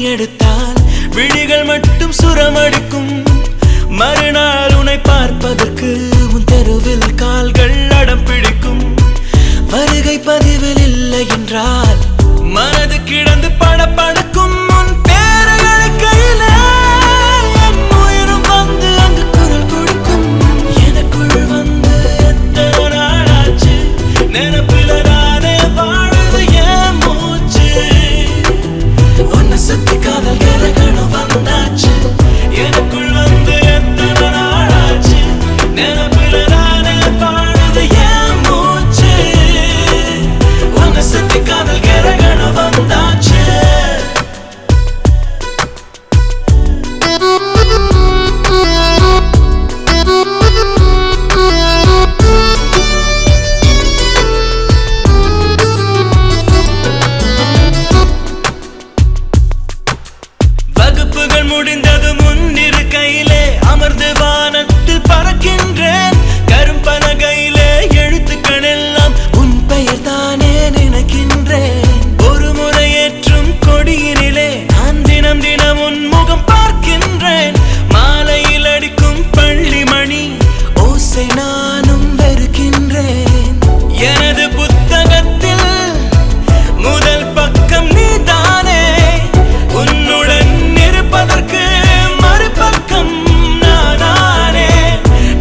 எடுத்தால் விழிகள் மட்டும் சுரமடிக்கும் மறுநாள் உன்னை பார்ப்பதற்கு உன் தெருவில் கால்கள் அடம் பிடிக்கும் வருகை பதிவில் இல்லை என்றால் மனது கிடந்து படபடக்கும் உன் பேரை அழைக்கையில என் உயிரும் வந்து அங்கு குரல் கொடுக்கும் எனக்குள் வந்து எத்தனை நாளாச்சு நினைப்பில நானே வாழுது என் மூச்சு உன்னை சுத்தி காதல் கரகணம் வந்தாச்சு எனக்குள் வந்து எத்தனை நாளாச்சு நினைப்பில நானே வாழுது என் மூச்சு உன்னை சுத்தி காதல் கரகணம் வந்தாச்சு வகுப்புகள் முடிந்தது முன்னிரு கையிலே அமர்ந்து வானத்தில் பறக்கின்றேன் கரும்பலகையிலே எழுத்துக்கள் எல்லாம் உன் பெயர் தானே நினைக்கின்றேன் ஒரு முறை ஏற்றும் கொடியினிலே நான் தினம் தினம் உன் முகம் பார்க்கின்றேன் மாலையில் அடிக்கும் பள்ளி மணி ஓசை நானும் வெறுக்கின்றேன் எனது புத்தகத்தில் முதல் பக்கம் நீதானே உன்னுடன் இருப்பதற்கு மறுபக்கம் நானே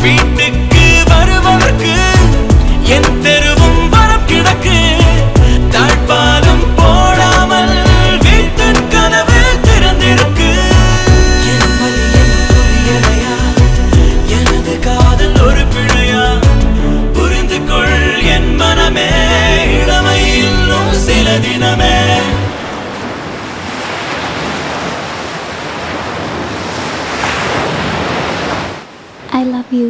வீட்டுக்கு வருவதற்கு என் தெருவும் வரம் கிடக்கு தாழ்பாலும் போடாமல் வீட்டின் கனவு திறந்திருக்கு என் வலி எனக்கு புரியலையா எனது காதல் ஒரு பிழையா புரிந்து கொள் என் மனமே இளமை இன்னும் சில தினமே I love you.